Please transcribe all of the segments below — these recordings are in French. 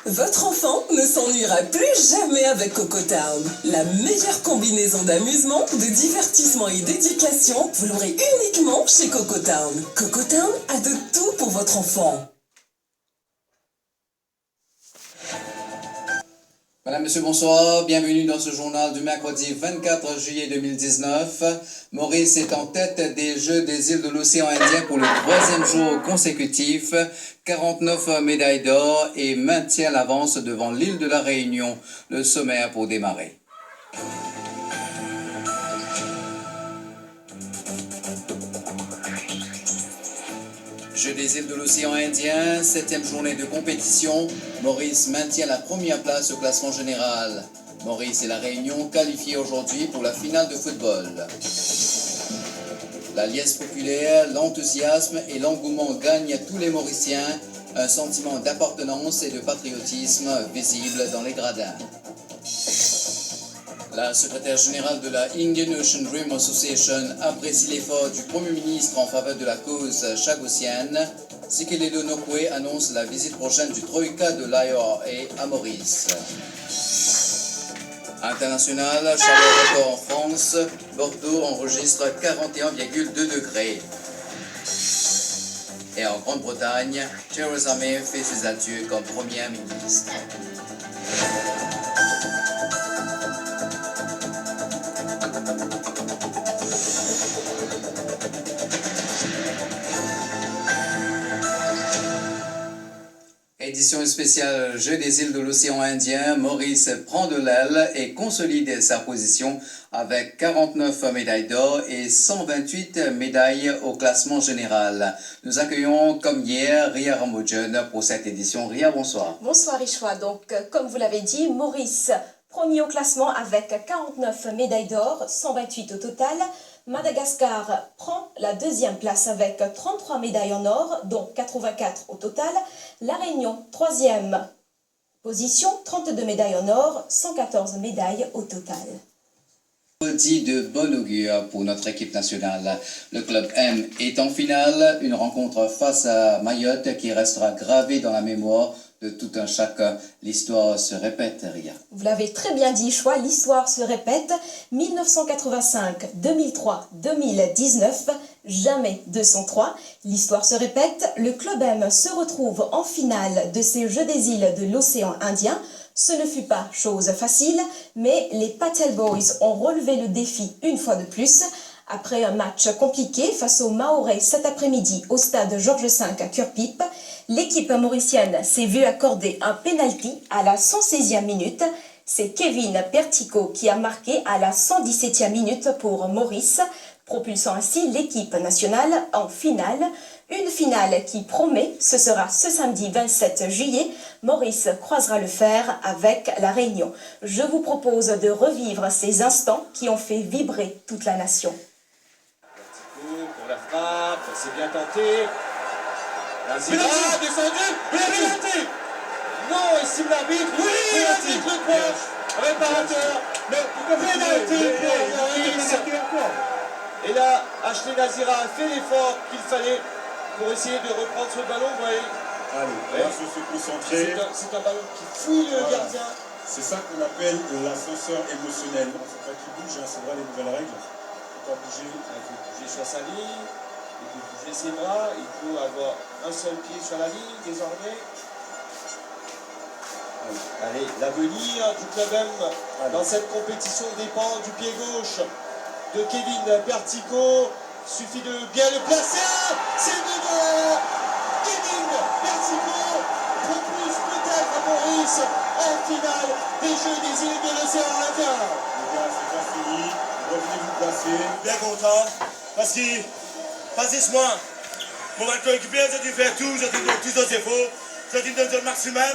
Votre enfant ne s'ennuiera plus jamais avec Coco Town. La meilleure combinaison d'amusement, de divertissement et d'éducation, vous l'aurez uniquement chez Coco Town. Coco Town a de tout pour votre enfant. Madame, Monsieur, bonsoir. Bienvenue dans ce journal du mercredi 24 juillet 2019. Maurice est en tête des Jeux des îles de l'océan Indien pour le 3e jour consécutif. 49 médailles d'or et maintient l'avance devant l'île de la Réunion. Le sommaire pour démarrer. Jeux des îles de l'océan Indien, 7e journée de compétition. Maurice maintient la première place au classement général. Maurice et la Réunion qualifiés aujourd'hui pour la finale de football. La liesse populaire, l'enthousiasme et l'engouement gagnent à tous les Mauriciens. Un sentiment d'appartenance et de patriotisme visible dans les gradins. La secrétaire générale de la Indian Ocean Dream Association apprécie l'effort du Premier ministre en faveur de la cause chagossienne. Sikeledo Nokwe annonce la visite prochaine du Troïka de l'IRA à Maurice. International, chaleur record en France, Bordeaux enregistre 41,2 degrés. Et en Grande-Bretagne, Theresa May fait ses adieux comme première ministre. Édition spéciale Jeux des îles de l'océan Indien, Maurice prend de l'aile et consolide sa position avec 49 médailles d'or et 128 médailles au classement général. Nous accueillons comme hier Ria Ramodjen pour cette édition. Ria, bonsoir. Bonsoir Richwa. Donc, comme vous l'avez dit, Maurice, premier au classement avec 49 médailles d'or, 128 au total. Madagascar prend la deuxième place avec 33 médailles en or, dont 84 au total. La Réunion, troisième position, 32 médailles en or, 114 médailles au total. Dit de bon augure pour notre équipe nationale. Le club M est en finale, une rencontre face à Mayotte qui restera gravée dans la mémoire de tout un chacun. L'histoire se répète, Ria. Vous l'avez très bien dit, Choix, l'histoire se répète. 1985, 2003, 2019, jamais 203. L'histoire se répète. Le club M se retrouve en finale de ces Jeux des îles de l'océan Indien. Ce ne fut pas chose facile, mais les Patel Boys ont relevé le défi une fois de plus. Après un match compliqué face aux Mahorais cet après-midi au stade Georges V à Cure-Pipe, l'équipe mauricienne s'est vue accorder un penalty à la 116e minute. C'est Kevin Pertico qui a marqué à la 117e minute pour Maurice, propulsant ainsi l'équipe nationale en finale. Une finale qui promet, ce sera ce samedi 27 juillet. Maurice croisera le fer avec la Réunion. Je vous propose de revivre ces instants qui ont fait vibrer toute la nation. Pour la frappe, c'est bien tenté. Nazira descendu, pénalty. Non, estime l'arbitre. Oui, l'arbitre le proche. Réparateur. Mais pénalty pour Maurice. Et là, Ashley Nazira a fait l'effort qu'il fallait pour essayer de reprendre ce ballon, vous voyez. Allez, on va se concentrer. C'est un ballon qui fouille le gardien. C'est ça qu'on appelle l'ascenseur émotionnel. C'est pas qu'il bouge, hein, c'est vrai les nouvelles règles. Il faut pas bouger. Il faut bouger sur sa ligne, il faut bouger ses bras, il faut avoir un seul pied sur la ligne désormais. Allez, l'avenir du club M dans cette compétition dépend du pied gauche de Kevin Pertico. Suffit de bien le placer. C'est dedans. Kevin Pertico propulse peut-être Maurice en finale des Jeux des îles de l'océan Indien. Les gars, c'est pas fini. Revenez vous placer. Bien content parce que, moi, pour être coéquipier, j'ai dû faire tout, j'ai dû faire tous nos efforts, j'ai dû donner le maximum.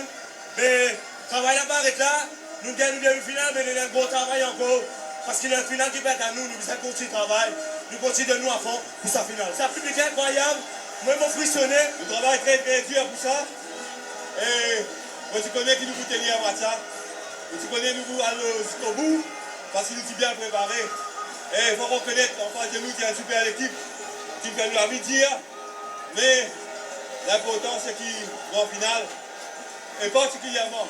Mais travail là-bas avec là, nous gagnons bien une finale, mais il y a un gros travail encore. Parce qu'il y a une finale qui va être à nous, nous faisons continuer le travail, nous continuons de nous à fond pour sa finale. C'est un public incroyable, moi je frissonné, le travail est très très dur pour ça. Et moi tu connais qui nous coûte à ça, et tu connais nous aller jusqu'au bout. parce qu'il nous dit bien préparé. Et il faut reconnaître en face de nous qu'il y a une super équipe qui fait nous envie de dire. Mais l'important, c'est qu'il va en finale. Et particulièrement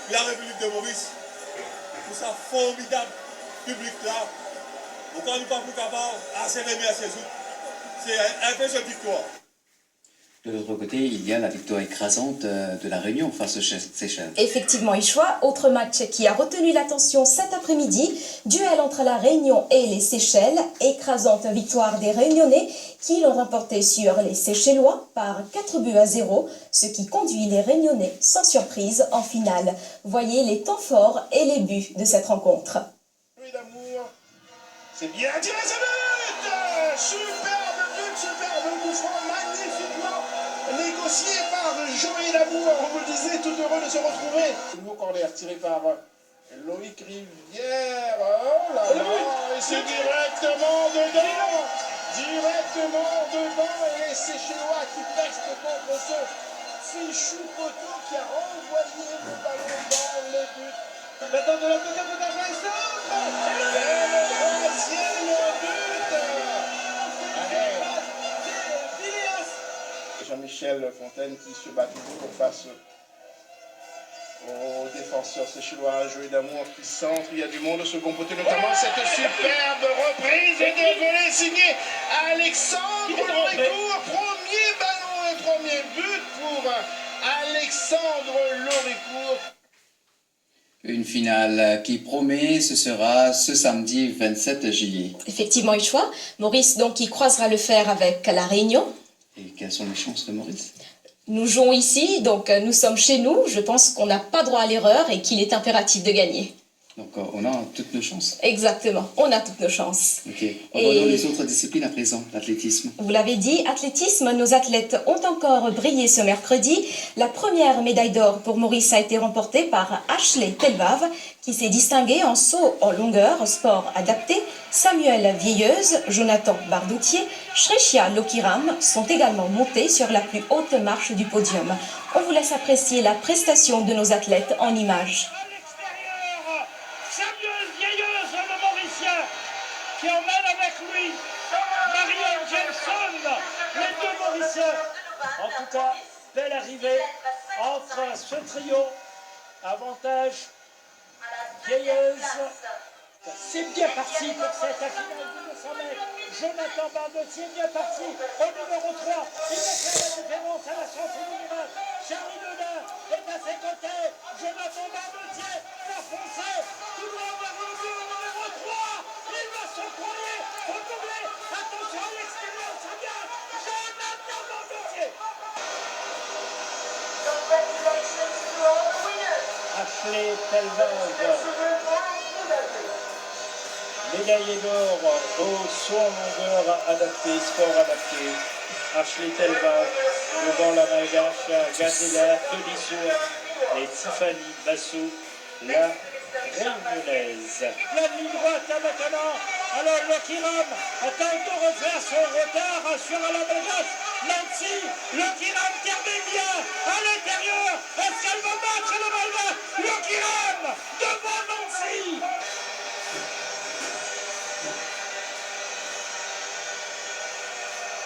la République de Maurice, pour sa formidable public-là. Pourquoi nous ne sommes pas capables à s'aimer à ses autres. C'est un peu cette victoire. De l'autre côté, il y a la victoire écrasante de la Réunion face aux Seychelles. Effectivement, Ishwa, autre match qui a retenu l'attention cet après-midi, duel entre la Réunion et les Seychelles, écrasante victoire des Réunionnais qui l'ont remporté sur les Seychellois par 4-0, ce qui conduit les Réunionnais sans surprise en finale. Voyez les temps forts et les buts de cette rencontre. D'amour, c'est bien tiré, ce but! Superbe but, superbe coup franc, magnifiquement négocié par Joël Lamour, on me le disait, tout heureux de se retrouver. Le nouveau corner tiré par Loïc Rivière, oh là là, et c'est directement dedans, et les Seychellois qui pestent contre ce fichu poteau qui a renvoyé le ballon dans les buts. Maintenant de l'autre côté, peut-être et centre, et le troisième but. Allez. Jean-Michel Fontaine qui se bat toujours face aux défenseurs séchellois, Joël Damour qui centre, il y a du monde au second côté, notamment cette superbe reprise de volée signée Alexandre Loricourt, premier ballon et premier but pour Alexandre Loricourt. Une finale qui promet, ce sera ce samedi 27 juillet. Effectivement, Ishwa, Maurice donc qui croisera le fer avec la Réunion. Et quelles sont les chances de Maurice? Nous jouons ici, donc nous sommes chez nous. Je pense qu'on n'a pas droit à l'erreur et qu'il est impératif de gagner. Donc on a toutes nos chances. Exactement, on a toutes nos chances. Ok, regardons les autres disciplines à présent, l'athlétisme. Vous l'avez dit, athlétisme, nos athlètes ont encore brillé ce mercredi. La première médaille d'or pour Maurice a été remportée par Ashley Telvav, qui s'est distingué en saut en longueur, sport adapté. Samuel Vieilleuse, Jonathan Bardoutier, Shreshia Lokiram sont également montés sur la plus haute marche du podium. On vous laisse apprécier la prestation de nos athlètes en images. Samuel Vieilleuse, le Mauricien, qui emmène avec lui Marianne Jameson, les deux Mauriciens. En tout cas, belle arrivée entre ce trio. Avantage Vieilleuse. C'est bien parti pour cette finale de 200 mètres. Jonathan Bardotier bien parti au numéro 3. Il va faire la différence à la chance minimale. Charlie Ledin est à ses côtés. Jonathan Bardotier va foncer. Tout le monde va revenir au numéro 3. Il va s'octroyer. Faut doubler. Attention à l'extérieur, ça vient. Jonathan Bardotier. Ashley Telvav. Médaillé d'or au saut en longueur adapté, sport adapté. Ashley Telvav devant la malgache Gazella Tolisso et Tiffany Bassou, la réunionnaise. La ligne droite maintenant. Alors Lokiram tente de refaire son retard sur la malgache. Nancy, Lokiram termine bien à l'intérieur. Est-ce qu'elle va battre le malgache? Lokiram devant Nancy.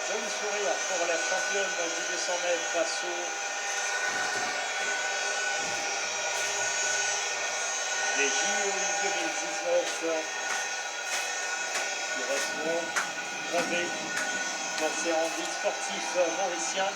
Joli sourire pour la championne du 200 mètres Bassou. Les JO 2019 qui resteront gravés dans ces rendus sportifs mauriciens.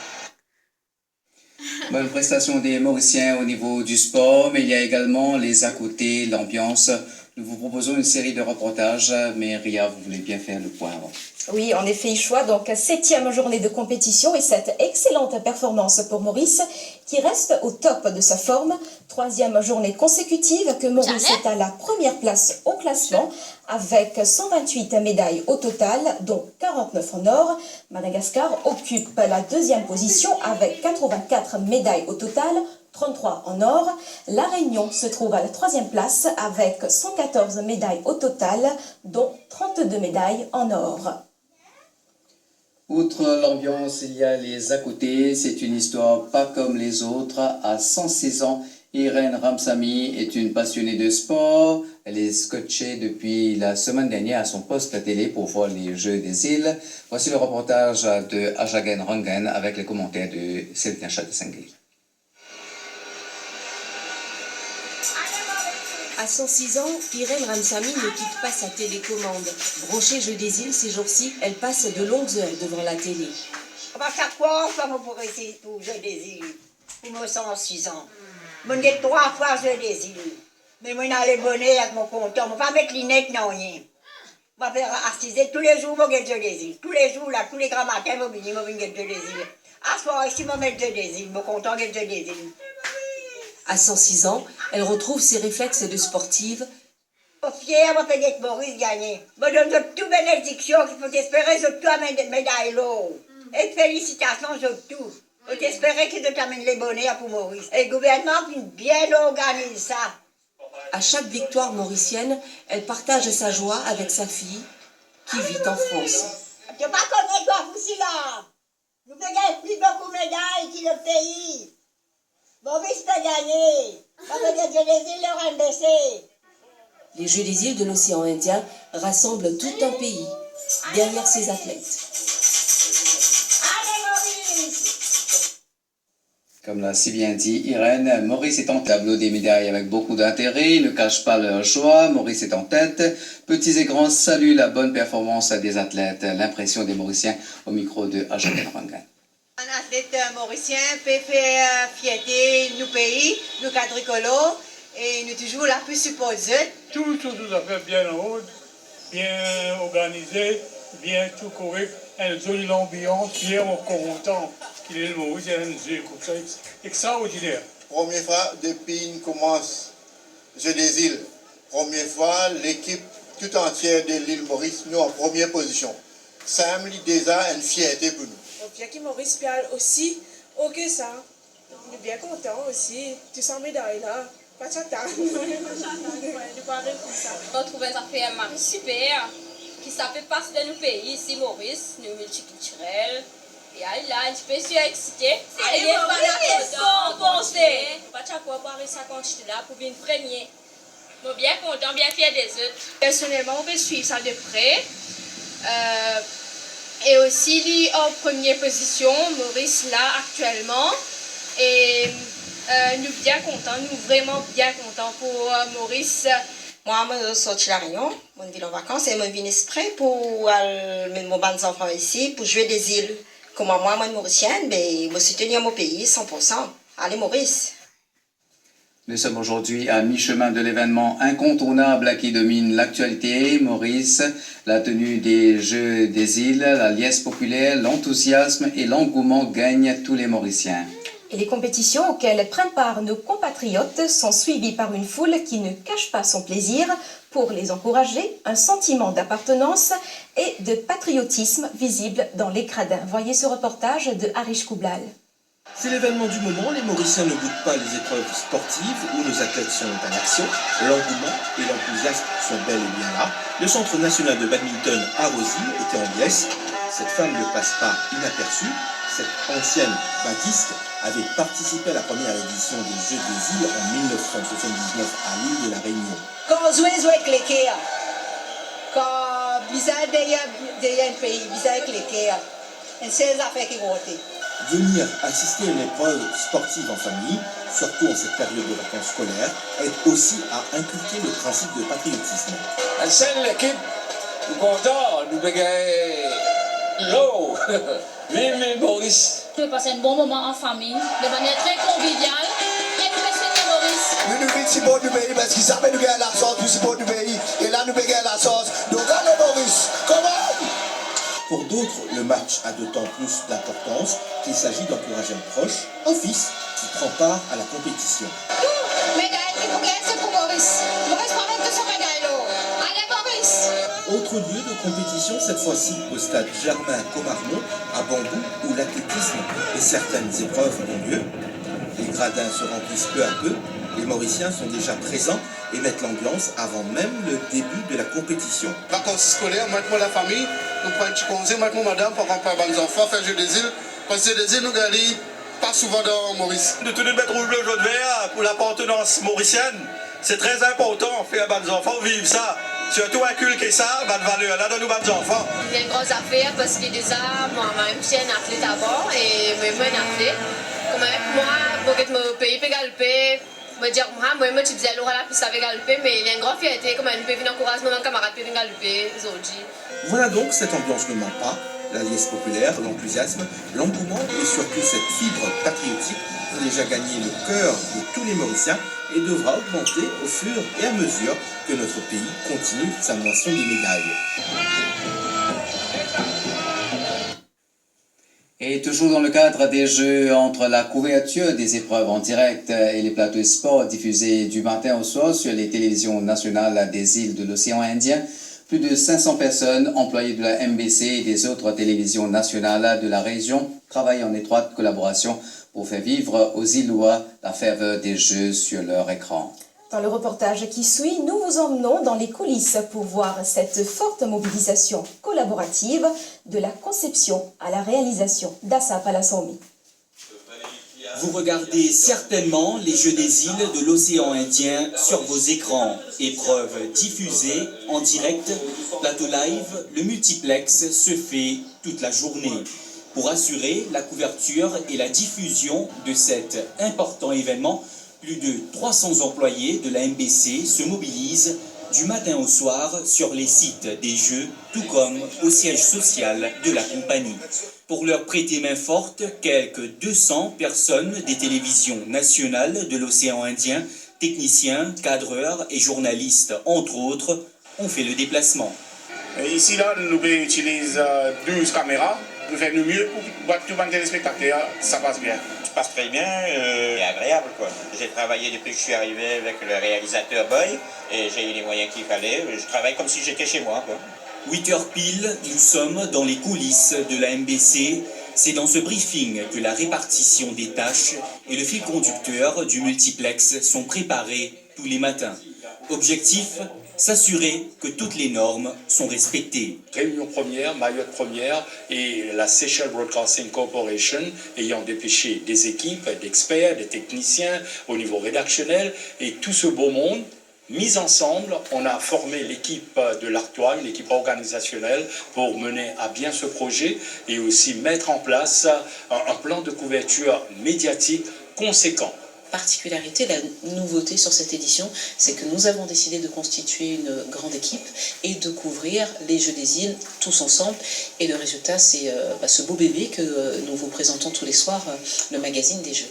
Bonne prestation des Mauriciens au niveau du sport, mais il y a également les à côté, l'ambiance. Nous vous proposons une série de reportages, mais Ria, vous voulez bien faire le point avant. Oui, en effet, Ishwa, donc 7e journée de compétition et cette excellente performance pour Maurice qui reste au top de sa forme. 3e journée consécutive que Maurice est à la première place au classement avec 128 médailles au total, dont 49 en or. Madagascar occupe la 2e position avec 84 médailles au total, 33 en or. La Réunion se trouve à la 3e place avec 114 médailles au total, dont 32 médailles en or. Outre l'ambiance, il y a les à côté. C'est une histoire pas comme les autres. À 106 ans, Irène Ramsamy est une passionnée de sport. Elle est scotchée depuis la semaine dernière à son poste à télé pour voir les Jeux des îles. Voici le reportage de Ajagen Rangan avec les commentaires de Sylvain Chadesengli. À 106 ans, Irène Ramsamy ne quitte pas sa télécommande. Branchée Jeux des îles, ces jours-ci, elle passe de longues heures devant la télé. Chaque fois, on pour essayer tout Jeux des îles. Pour moi, 106 ans. Je dis 3 fois Jeux des îles. Mais moi, dans les bonnets avec mon compte, je ne vais pas mettre les lunettes, non, rien. Je vais faire assiser tous les jours, je vais Jeux des îles. Tous les jours, là, tous les grands matins, je vais venir Jeux des îles. À ce soir, ici, je vais mettre Jeux des îles. Je suis content de Jeux des îles. À 106 ans, elle retrouve ses réflexes de sportive. Je suis fière de faire que Maurice gagner. Je donne toute bénédiction qu'il faut espérer sur toi mes médailles là. Et félicitations sur tout. Je t'espérer que tu t'amènes les bonnets pour Maurice. Et le gouvernement bien organise ça. À chaque victoire mauricienne, elle partage sa joie avec sa fille qui vit en France. Tu n'as pas connu toi aussi là. Nous gagnons plus beaucoup de médailles que le pays. Maurice peut gagner. Parce que les Jeux des îles leur ont baissé. Les Jeux des îles de l'océan Indien rassemblent tout un pays derrière ses athlètes. Comme l'a si bien dit Irène, Maurice est en tableau des médailles avec beaucoup d'intérêt. Ils ne cachent pas leur joie. Maurice est en tête. Petits et grands saluent la bonne performance des athlètes. L'impression des Mauriciens au micro de Ajagen Rangan. Un athlète mauricien peut faire fierté nos pays, nos quadricolos, et nous toujours la plus supposée. Tout à fait bien en haut, bien organisé, bien tout correct, une jolie ambiance, bien content qu'il est le Mauricien, comme ça, extraordinaire. Première fois depuis qu'on commence Jeux des îles, première fois l'équipe tout entière de l'île Maurice, nous en première position. Ça a déjà une fierté pour nous. Bien que Maurice parle aussi haut que ça. On est bien content aussi. Tu sens médaille là. Pas de chata. On trouve un affaire super qui ça fait partie de nos pays ici, Maurice, nous multiculturels. Et là, un petit peu excité. Allez, on pense. Pas de chata, ça continue là pour venir premier. Bon, bien content, bien fier des autres. Personnellement, on peut suivre ça de près. Et aussi, lui en première position, Maurice là actuellement. Et nous bien contents, nous vraiment bien contents pour Maurice. Moi, je suis sorti la Réunion, je suis en vacances et je viens exprès pour mettre mon bande d'enfants ici, pour jouer des îles. Comme moi, je suis mauricienne, mais je suis tenue à mon pays, 100%. Allez, Maurice. Nous sommes aujourd'hui à mi-chemin de l'événement incontournable qui domine l'actualité. Maurice, la tenue des Jeux des îles, la liesse populaire, l'enthousiasme et l'engouement gagnent tous les Mauriciens. Et les compétitions auxquelles prennent part nos compatriotes sont suivies par une foule qui ne cache pas son plaisir. Pour les encourager, un sentiment d'appartenance et de patriotisme visible dans les gradins. Voyez ce reportage de Harish Koublal. C'est l'événement du moment, les Mauriciens ne boutent pas les épreuves sportives où nos athlètes sont en action. L'engouement et l'enthousiasme sont bel et bien là. Le Centre national de badminton à Rosy était en liesse. Cette femme ne passe pas inaperçue. Cette ancienne badiste avait participé à la première édition des Jeux des îles en 1979 à l'île de la Réunion. Quand on joue cliquer, quand bizarre derrière un pays, bizarre cliquer, c'est les affaires qui vont voter. Venir assister à une épreuve sportive en famille, surtout en cette période de vacances scolaires, aide aussi à inculquer le principe de patriotisme. C'est l'équipe, nous comptons, nous bégayons l'eau. Vive Maurice. Nous passons un bon moment en famille, de manière très conviviale. Impressionnez Maurice. Nous supportons du pays parce qu'ils savent nous gagner la sauce, nous supportons du pays. Et là, nous gagnons la sauce. Donc, allez Maurice, comment? Pour d'autres, le match a d'autant plus d'importance qu'il s'agit d'encourager un proche, un fils, qui prend part à la compétition. Médaille qui vous gagne, c'est pour Maurice. Maurice prend de son médaille là. Allez Maurice. Autre lieu de compétition, cette fois-ci au stade Germain-Comarmont, à Bambou, où l'athlétisme et certaines épreuves ont lieu. Les gradins se remplissent peu à peu. Les Mauriciens sont déjà présents et mettent l'ambiance avant même le début de la compétition. Vacances scolaires, maintenant la famille, nous prenons un petit conseil, maintenant madame, pour qu'on prenne les enfants, faire Jeux des îles. Parce que des îles, nous gagnons pas souvent dans Maurice. De tenir mettre rouge, bleu, jaune, vert pour l'appartenance mauricienne, c'est très important. Faire à nos enfants vivre ça. Surtout inculquer ça, bonne valeur là dans nos enfants. Il y a une grosse affaire parce que déjà, moi-même, je suis un athlète avant et moi, un athlète. Comme moi, pour que mon pays peut galoper, me dire, moi, je faisais l'oral là, puis ça avait galopé, mais il y a une grande fierté, comme un peu venir encourager mon camarade peut venir galoper, aujourd'hui. Voilà donc, cette ambiance ne ment pas. La liesse populaire, l'enthousiasme, l'engouement et surtout cette fibre patriotique a déjà gagné le cœur de tous les Mauriciens et devra augmenter au fur et à mesure que notre pays continue sa moisson de médailles. Et toujours dans le cadre des Jeux, entre la couverture des épreuves en direct et les plateaux sport diffusés du matin au soir sur les télévisions nationales des îles de l'océan Indien, plus de 500 personnes employées de la MBC et des autres télévisions nationales de la région travaillent en étroite collaboration pour faire vivre aux Îlois la ferveur des Jeux sur leur écran. Dans le reportage qui suit, nous vous emmenons dans les coulisses pour voir cette forte mobilisation collaborative de la conception à la réalisation d'Assa Palassomi. Vous regardez certainement les Jeux des îles de l'océan Indien sur vos écrans. Épreuves diffusées en direct, plateau live, le multiplex se fait toute la journée. Pour assurer la couverture et la diffusion de cet important événement, plus de 300 employés de la MBC se mobilisent du matin au soir sur les sites des Jeux, tout comme au siège social de la compagnie. Pour leur prêter main forte, quelques 200 personnes des télévisions nationales de l'océan Indien, techniciens, cadreurs et journalistes, entre autres, ont fait le déplacement. Ici, là, nous utilisons 12 caméras pour faire le mieux pour tout le téléspectateur. Ça passe bien. Ça passe très bien et agréable, quoi. J'ai travaillé depuis que je suis arrivé avec le réalisateur Boy et j'ai eu les moyens qu'il fallait. Je travaille comme si j'étais chez moi, quoi. 8h pile, nous sommes dans les coulisses de la MBC. C'est dans ce briefing que la répartition des tâches et le fil conducteur du multiplex sont préparés tous les matins. Objectif, s'assurer que toutes les normes sont respectées. Réunion première, Mayotte première et la Seychelles Broadcasting Corporation ayant dépêché des équipes, d'experts, des techniciens au niveau rédactionnel et tout ce beau monde. Mis ensemble, on a formé l'équipe de l'Artois, l'équipe organisationnelle, pour mener à bien ce projet et aussi mettre en place un plan de couverture médiatique conséquent. Particularité, la nouveauté sur cette édition, c'est que nous avons décidé de constituer une grande équipe et de couvrir les Jeux des îles tous ensemble. Et le résultat, c'est ce beau bébé que nous vous présentons tous les soirs, le magazine des Jeux.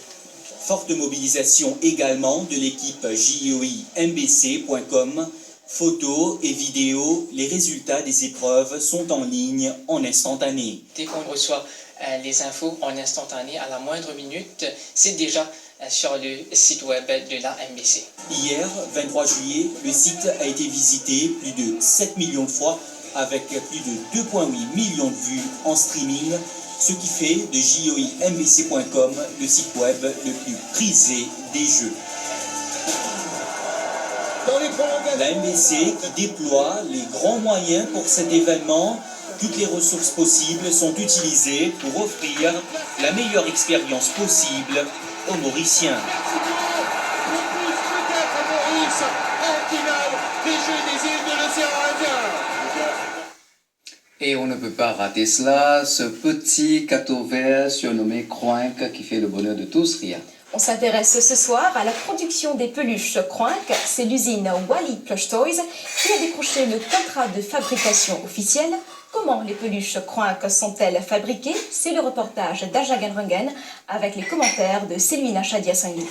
Forte mobilisation également de l'équipe JOI-MBC.com. Photos et vidéos, les résultats des épreuves sont en ligne en instantané. Dès qu'on reçoit les infos en instantané à la moindre minute, c'est déjà sur le site web de la MBC. Hier, 23 juillet, le site a été visité plus de 7 millions de fois avec plus de 2,8 millions de vues en streaming, ce qui fait de JOI-MBC.com le site web le plus prisé des Jeux. La MBC qui déploie les grands moyens pour cet événement, toutes les ressources possibles sont utilisées pour offrir la meilleure expérience possible aux Mauriciens. Et on ne peut pas rater cela, ce petit gâteau vert surnommé Croinc qui fait le bonheur de tous, Ria. On s'intéresse ce soir à la production des peluches Croinc. C'est l'usine Wally Plush Toys qui a décroché le contrat de fabrication officiel. Comment les peluches Croinc sont-elles fabriquées? C'est le reportage d'Aja Genrungen avec les commentaires de Célina Chadia Sangli.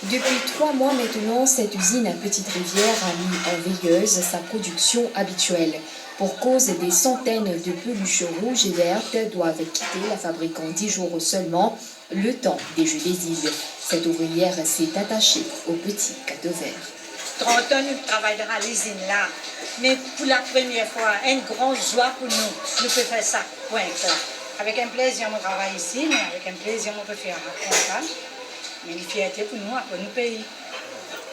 Depuis 3 mois maintenant, cette usine à Petite-Rivière a mis en veilleuse sa production habituelle. Pour cause, des centaines de peluches rouges et vertes doivent quitter la fabrique en 10 jours seulement, le temps des Jeux des îles. Cette ouvrière s'est attachée au petit gâteau vert. 30 ans, nous travaillons à l'usine là. Mais pour la première fois, une grande joie pour nous. Nous pouvons faire ça, point. Avec un plaisir, on travaille ici, mais avec un plaisir, on peut faire ça. Mais une fierté pour nous, pour nos pays.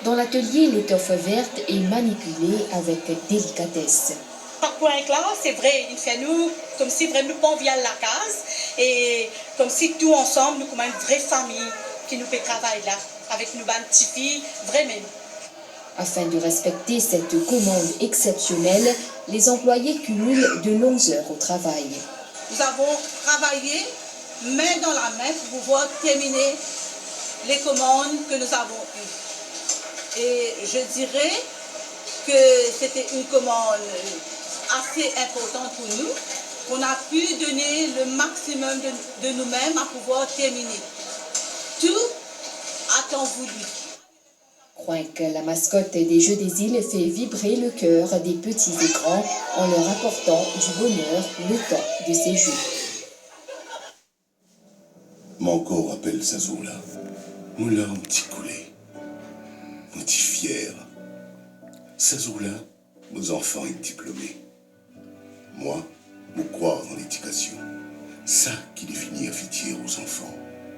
Dans l'atelier, l'étoffe verte est manipulée avec délicatesse. coin là, c'est vrai, il fait nous comme si vraiment nous pas via la case et comme si tout ensemble nous comme une vraie famille qui nous fait travailler là avec nos bonnes petites filles, vraiment. Afin de respecter cette commande exceptionnelle, les employés cumulent de longues heures au travail. Nous avons travaillé main dans la main pour pouvoir terminer les commandes que nous avons eues. Et je dirais que c'était une commande assez importante pour nous, qu'on a pu donner le maximum de nous-mêmes à pouvoir terminer. Tout à temps voulu. Croinc, la mascotte des Jeux des îles, fait vibrer le cœur des petits et grands en leur apportant du bonheur le temps de ces Jeux. Mon corps rappelle sa zoula. Mon larme petit coulé. Mon petit fier. Sa zoula, nos enfants est diplômés. Moi, me croire dans l'éducation. Ça qui définit affitier aux enfants.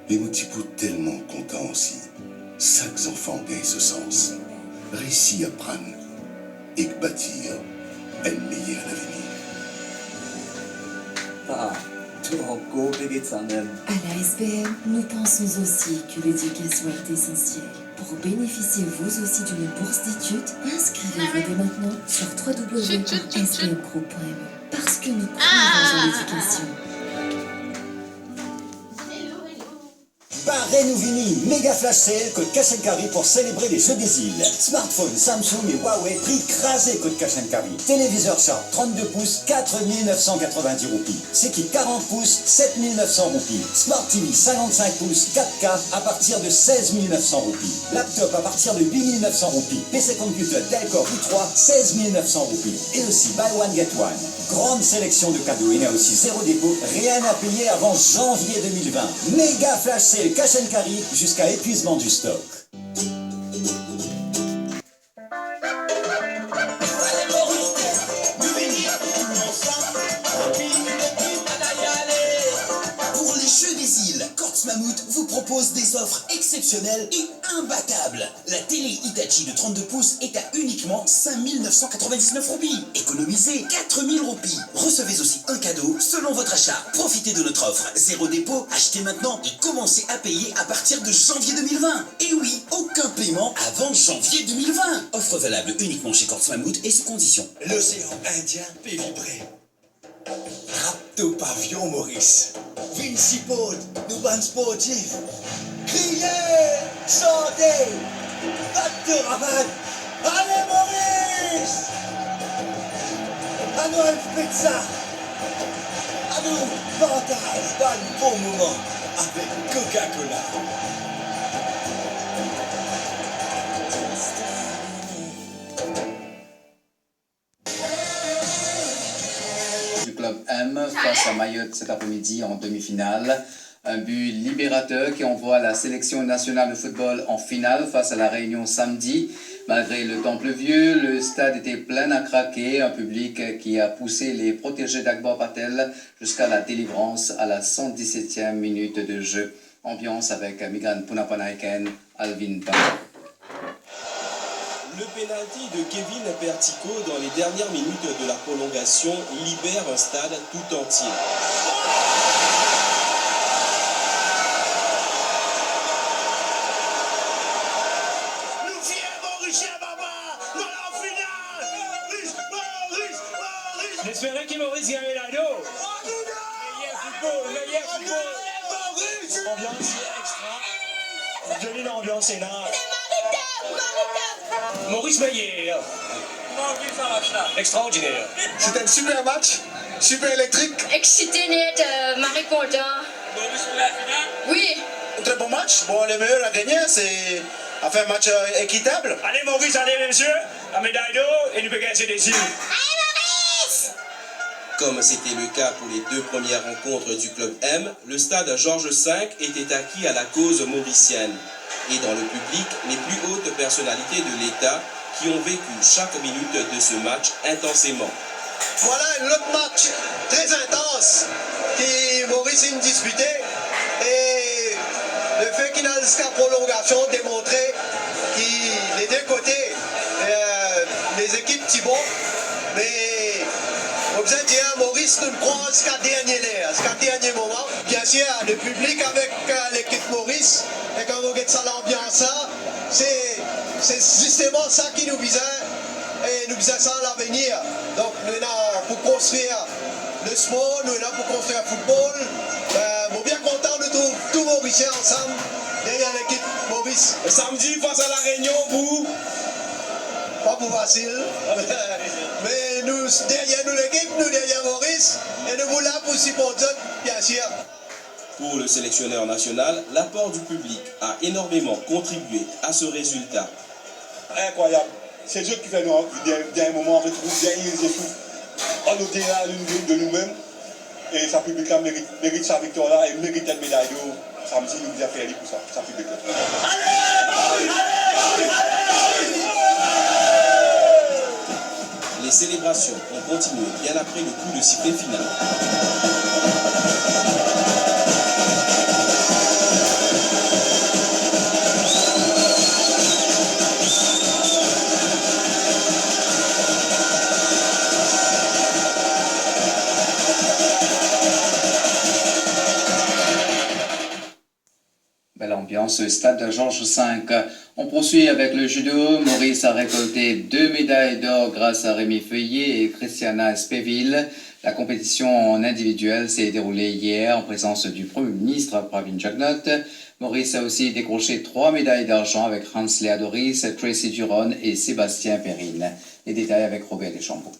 Et mon petit bout tellement content aussi. Chaque enfant gagne ce sens. Réussir à prendre et bâtir un meilleur avenir. Ah, tu vas encore payer de ça même. À la SPM, nous pensons aussi que l'éducation est essentielle. Pour bénéficier vous aussi d'une bourse d'études, inscrivez-vous dès maintenant sur www.spmgroup.me. Parce que nous croyons en l'éducation. Par Renouvini, méga flash sale code Cash & Carry pour célébrer les Jeux des îles. Smartphone, Samsung et Huawei, prix crasé code Cash & Carry. Téléviseur Sharp 32 pouces, 4 990 roupies. C'est qui 40 pouces, 7 900 roupies. Smart TV 55 pouces, 4K à partir de 16 900 roupies. Laptop à partir de 8 900 roupies. PC Computer Dell Core i3, 16 900 roupies. Et aussi Buy One Get One. Grande sélection de cadeaux. Il y a aussi zéro dépôt, rien à payer avant janvier 2020. Méga flash sale Cash & Carry jusqu'à épuisement du stock. Pour les Jeux des îles, Kortz Mammouth vous propose des offres exceptionnelles et imbattables. La télé Hitachi de 32 pouces est à uniquement 5 999 roupies. Économisez 4 000 roupies. Recevez aussi un cadeau selon votre achat. Profitez de notre offre. Zéro dépôt, achetez maintenant et commencez à payer à partir de janvier 2020. Et oui, aucun paiement avant janvier 2020. Offre valable uniquement chez Kortz Mammouth et sous conditions. L'océan Indien fait vibrer. Rapto pavillon Maurice. Vinci Pod, nous bandes sportifs. Criez, chantez, battez rabat. Allez Maurice! À nous un pizza. À nous partage dans le bon moment avec Coca-Cola. Du club M face à Mayotte cet après-midi en demi-finale. Un but libérateur qui envoie la sélection nationale de football en finale face à la Réunion samedi. Malgré le temps pluvieux, le stade était plein à craquer. Un public qui a poussé les protégés d'Akbar Patel jusqu'à la délivrance à la 117e minute de jeu. Ambiance avec Migran Punapanaiken, Alvin Pan. Le pénalty de Kevin Pertico dans les dernières minutes de la prolongation libère un stade tout entier. J'espérais que Maurice gagne la dos. Meilleur football. Ambiance extra. Jolie ambiance et là. Maurice Meyer. Extraordinaire. C'était un super match, super électrique. Excité net, Marie content. Oui. Un très bon match. Bon, les meilleurs à gagner, c'est à faire un match équitable. Allez Maurice, allez messieurs, la médaille d'or et nous pouvons gagner des îles. Comme c'était le cas pour les deux premières rencontres du club M, le stade Georges V était acquis à la cause mauricienne. Et dans le public, les plus hautes personnalités de l'État qui ont vécu chaque minute de ce match intensément. Voilà un autre match très intense qui Maurice a disputé. Et le fait qu'il a jusqu'à prolongation démontré que les deux côtés, les équipes Thibault, mais Comme ça, Maurice nous croit jusqu'à dernier moment. Bien sûr, le public avec l'équipe Maurice, et quand vous regardez ça, l'ambiance, c'est justement ça qui nous visait. Et nous visons ça à l'avenir. Donc, nous sommes là pour construire le sport, nous sommes là pour construire le football. Nous sommes bien contents de tous Mauriciens ensemble derrière l'équipe Maurice. Samedi, face à la Réunion, vous. Pas pour facile. Mais nous, derrière nous l'équipe, nous derrière Maurice, et nous sommes là pour supporter, bien sûr. Pour le sélectionneur national, l'apport du public a énormément contribué à ce résultat. Incroyable. C'est Dieu qui fait nous, d'un moment, retrouve derrière les fous. On nous dira de nous-mêmes. Et sa public mérite sa victoire-là et mérite une médaille d'or. Samedi, nous vous a fait pour ça, sa public. Les célébrations ont continué bien après le coup de sifflet final. Belle ambiance, stade Georges V. On poursuit avec le judo. Maurice a récolté 2 médailles d'or grâce à Rémi Feuillet et Christiana Spéville. La compétition en individuel s'est déroulée hier en présence du Premier ministre Pravin Jagnot. Maurice a aussi décroché 3 médailles d'argent avec Hans-Léa Doris, Tracy Duron et Sébastien Perrine. Les détails avec Robert Deschambault.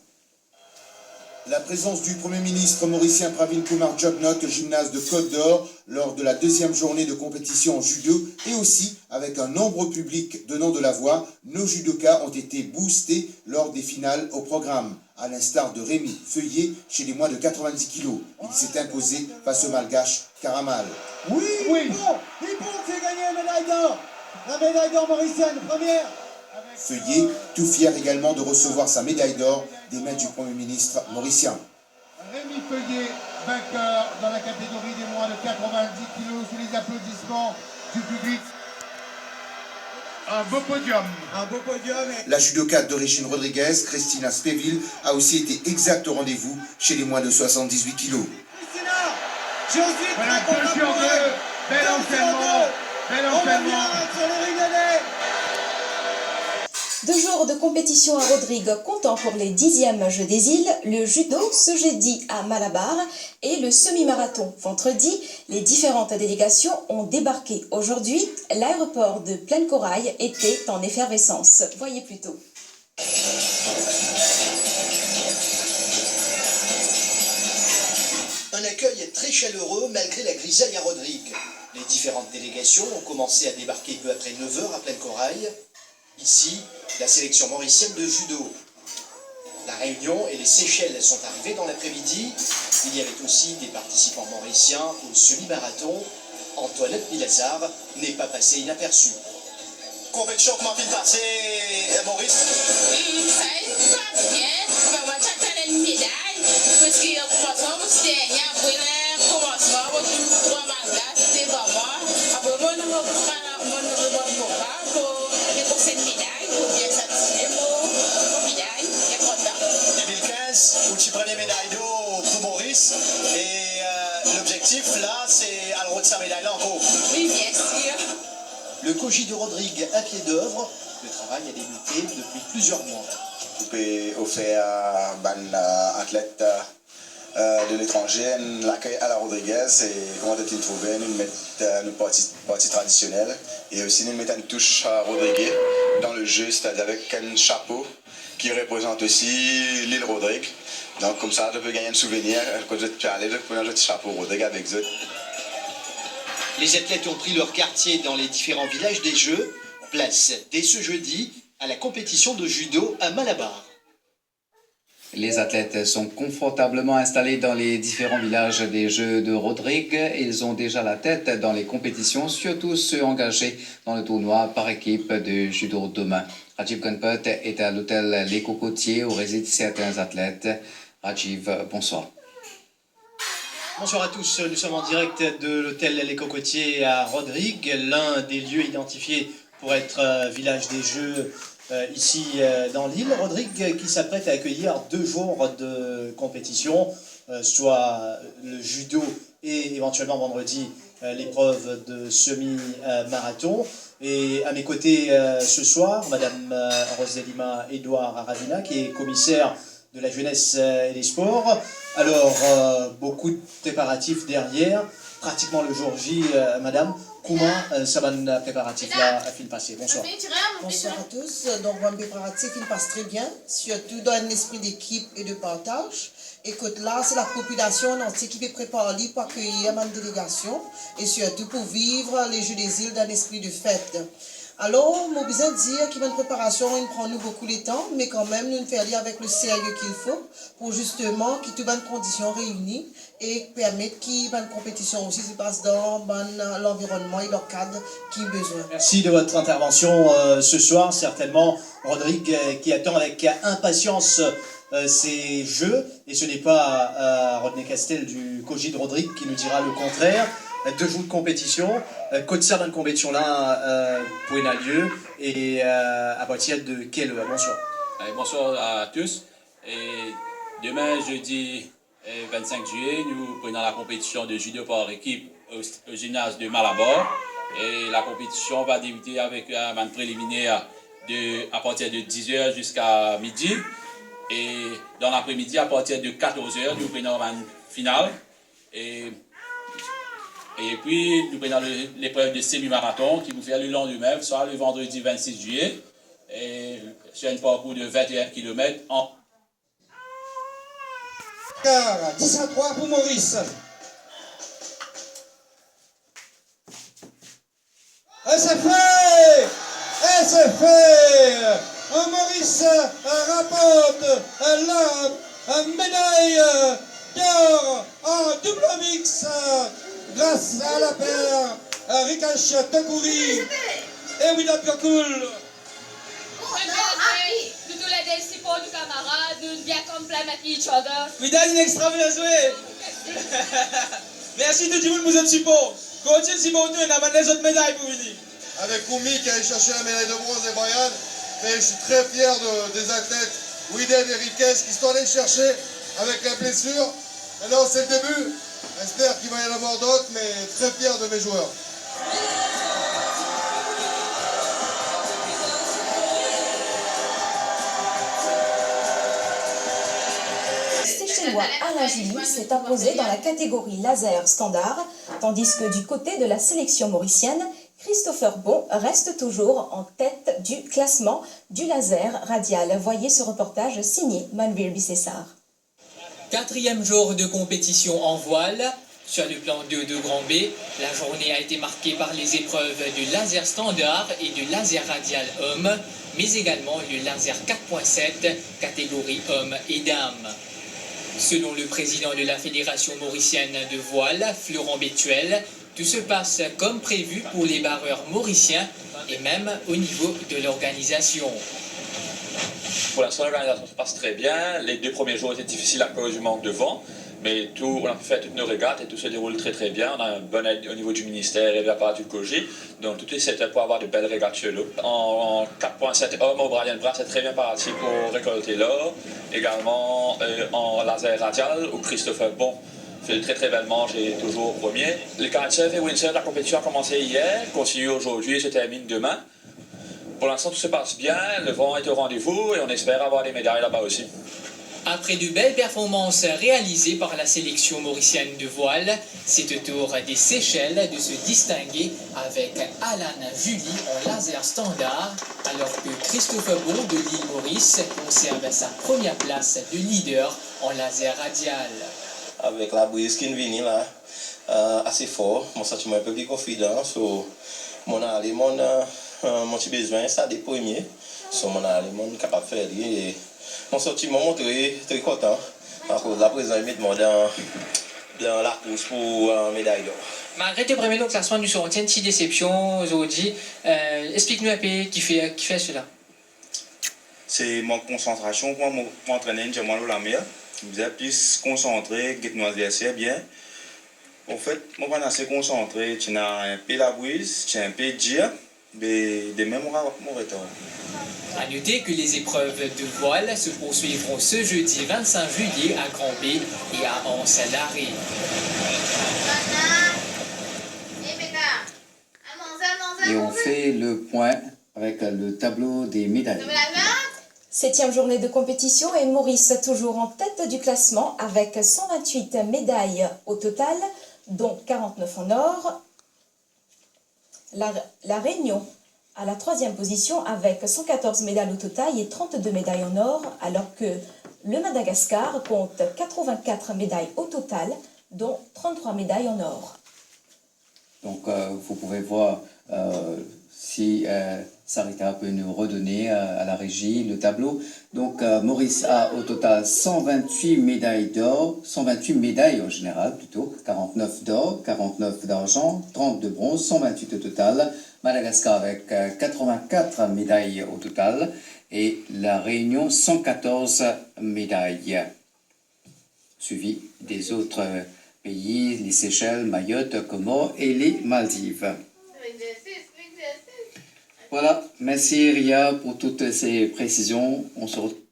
La présence du Premier ministre mauricien Pravin Kumar Jagnot au gymnase de Côte d'Or lors de la 2e journée de compétition en judo et aussi avec un nombreux public donnant de la voix, nos judokas ont été boostés lors des finales au programme, à l'instar de Rémi Feuillet chez les moins de 90 kg. Il s'est imposé face au malgache Karamal. Oui, il fait gagner la médaille d'or. La médaille d'or mauricienne, première. Feuillet, tout fier également de recevoir sa médaille d'or des mains du Premier ministre mauricien. Rémi Feuillet, vainqueur dans la catégorie des moins de 90 kg sous les applaudissements du public. Un beau podium. La judokate d'origine rodriguez, Christina Spéville, a aussi été exact au rendez-vous chez les moins de 78 kg. Christina, je suis très content pour elle. Bel enchaînement. Sur les Rignonnais. 2 jours de compétition à Rodrigue comptant pour les 10e Jeux des îles, le judo ce jeudi à Malabar et le semi-marathon vendredi. Les différentes délégations ont débarqué aujourd'hui. L'aéroport de Plaine Corail était en effervescence. Voyez plutôt. Un accueil très chaleureux malgré la grisaille à Rodrigue. Les différentes délégations ont commencé à débarquer peu après 9h à Plaine Corail. Ici, la sélection mauricienne de judo. La Réunion et les Seychelles sont arrivés dans l'après-midi. Il y avait aussi des participants mauriciens au semi-marathon. Antoinette Milazar n'est pas passée inaperçue. Compétition, comment vient de passer, Maurice? Ça passe bien, mais moi j'attends une médaille, parce que le commencement, c'était après le commencement, pour 3 mandats, c'était pas moi. Après, moi, je vais cette médaille, pour bien satisfaire mon médaille, et content. 2015, où tu prenais médaille d'eau pour Maurice, et l'objectif là, c'est à l'euro de sa médaille là encore. Oui, bien sûr. Le Koji de Rodrigue à pied d'œuvre, le travail a débuté depuis plusieurs mois. Pouvez offrir à un athlète de l'étranger l'accueil à la Rodriguez et comment tu trouver nous mettre une partie traditionnelle et aussi nous mettre une touche à Rodrigue dans le jeu, c'est-à-dire avec un chapeau qui représente aussi l'île Rodrigue. Donc comme ça, tu peux gagner un souvenir quand je te aller, je peux un petit chapeau Rodrigue avec eux. Les athlètes ont pris leur quartier dans les différents villages des Jeux. Place dès ce jeudi à la compétition de judo à Malabar. Les athlètes sont confortablement installés dans les différents villages des Jeux de Rodrigue. Ils ont déjà la tête dans les compétitions, surtout ceux engagés dans le tournoi par équipe de judo demain. Rajiv Ganpat est à l'hôtel Les Cocotiers où résident certains athlètes. Rajiv, bonsoir. Bonsoir à tous, nous sommes en direct de l'hôtel Les Cocotiers à Rodrigue, l'un des lieux identifiés pour être village des Jeux ici dans l'île. Rodrigue qui s'apprête à accueillir 2 jours de compétition, soit le judo et éventuellement vendredi l'épreuve de semi-marathon. Et à mes côtés ce soir, Madame Roselima Edouard Aravina, qui est commissaire de la jeunesse et des sports. Alors, beaucoup de préparatifs derrière, pratiquement le jour J, Madame. Comment ça va le préparatif là à fin passé? Bonsoir. Bonsoir à tous. Donc, mon préparatif, il passe très bien, surtout dans un esprit d'équipe et de partage. Écoute, là, c'est la population entière qui est préparée pour accueillir ma délégation et surtout pour vivre les Jeux des îles d'un esprit de fête. Alors, mon besoin de dire qu'il y a une préparation, il prend nous beaucoup de temps, mais quand même, nous faire lire avec le sérieux qu'il faut pour justement qu'il y ait toutes les conditions réunies et permettre qu'il y ait une compétition aussi se passe dans l'environnement et le cadre qui est besoin. Merci de votre intervention ce soir. Certainement, Rodrigue qui attend avec impatience ces jeux. Et ce n'est pas Rodney Castel du Koji de Rodrigue qui nous dira le contraire. 2 jours de compétition. Côte ça dans une compétition là pour un lieu. Et à partir de quelle heure? Bonsoir. Bonsoir à tous. Et demain, jeudi 25 juillet, nous prenons la compétition de judo par équipe au gymnase de Malabar. Et la compétition va débuter avec un préliminaire à partir de 10h jusqu'à midi. Et dans l'après-midi, à partir de 14h, nous prenons une finale. Et puis, nous prenons l'épreuve de semi-marathon qui vous fait le lendemain, soit le vendredi 26 juillet. Et sur un parcours de 21 km en 10-3 pour Maurice. Et c'est fait! Et c'est fait! Maurice rapporte la médaille d'or en double mix grâce à la paire Rikash Takouri et Widat Kokoul. Nous tous les deux pour du camarade, nous bien complément each other. Widat une extra bien joué. Merci tout le monde pour votre support. Continuez si bon, on a des autres médailles pour venir. Avec Koumi qui a cherché la médaille de bronze et Brian, mais je suis très fier des athlètes Widen et Rikesh qui sont allés chercher avec la blessure. Alors c'est le début, j'espère qu'il va y en avoir d'autres, mais très fier de mes joueurs. Seychellois Alain Gilly s'est imposé dans la catégorie laser standard, tandis que du côté de la sélection mauricienne, Christopher Bon reste toujours en tête du classement du laser radial. Voyez ce reportage signé Manvir Bissessar. 4e jour de compétition en voile. Sur le plan 2 de Grand B, la journée a été marquée par les épreuves de laser standard et de laser radial homme, mais également le laser 4.7 catégorie hommes et dames. Selon le président de la Fédération mauricienne de voile, Florent Bétuel, tout se passe comme prévu pour les barreurs mauriciens et même au niveau de l'organisation. Pour l'instant, l'organisation se passe très bien. Les 2 premiers jours étaient difficiles à cause du manque de vent, mais on a pu faire toutes nos régates et tout se déroule très très bien. On a une bonne aide au niveau du ministère et de la part du COGI, donc tout est fait pour avoir de belles régates chez nous. En 4.7 hommes, O'Brien Brass est très bien parti pour récolter l'or. Également en laser radial, où Christopher Bon fait de très très belles manches et toujours premier. Les kitesurf et windsurf, la compétition a commencé hier, continue aujourd'hui et se termine demain. Pour l'instant, tout se passe bien, le vent est au rendez-vous et on espère avoir des médailles là-bas aussi. Après de belles performances réalisées par la sélection mauricienne de voile, c'est au tour des Seychelles de se distinguer avec Alan Julie en laser standard, alors que Christopher Bon de l'île Maurice conserve sa première place de leader en laser radial. Avec la brise qui vient là, assez fort, mon sentiment un peu plus confident, mon petit besoin, ça des premiers, mon capable de faire et mon sentiment très très content à cause de la présence dans la course pour médaille d'or. Malgré tes premiers classements, nous serons une petite déception aujourd'hui. Explique-nous un peu qui fait cela. C'est mon concentration pour m'entraîner, j'ai moins la mer. Je suis plus concentré, get nos adversaires bien. En fait, je suis assez concentré, tu as un peu la brise, tu as un peu de dire, mais de même, mon retour. A noter que les épreuves de voile se poursuivront ce jeudi 25 juillet à Grand B et à Anse-Larrey. Et on fait le point avec le tableau des médailles. 7e journée de compétition et Maurice toujours en tête du classement avec 128 médailles au total, dont 49 en or. La Réunion à la 3e position avec 114 médailles au total et 32 médailles en or, alors que le Madagascar compte 84 médailles au total, dont 33 médailles en or. Donc vous pouvez voir si Sarita peut nous redonner à la régie le tableau. Donc Maurice a au total 128 médailles d'or, 128 médailles en général plutôt, 49 d'or, 49 d'argent, 30 de bronze, 128 au total. Madagascar avec 84 médailles au total et la Réunion 114 médailles. Suivi des autres pays, les Seychelles, Mayotte, Comores et les Maldives. Voilà, merci Ria pour toutes ces précisions. On se retrouve.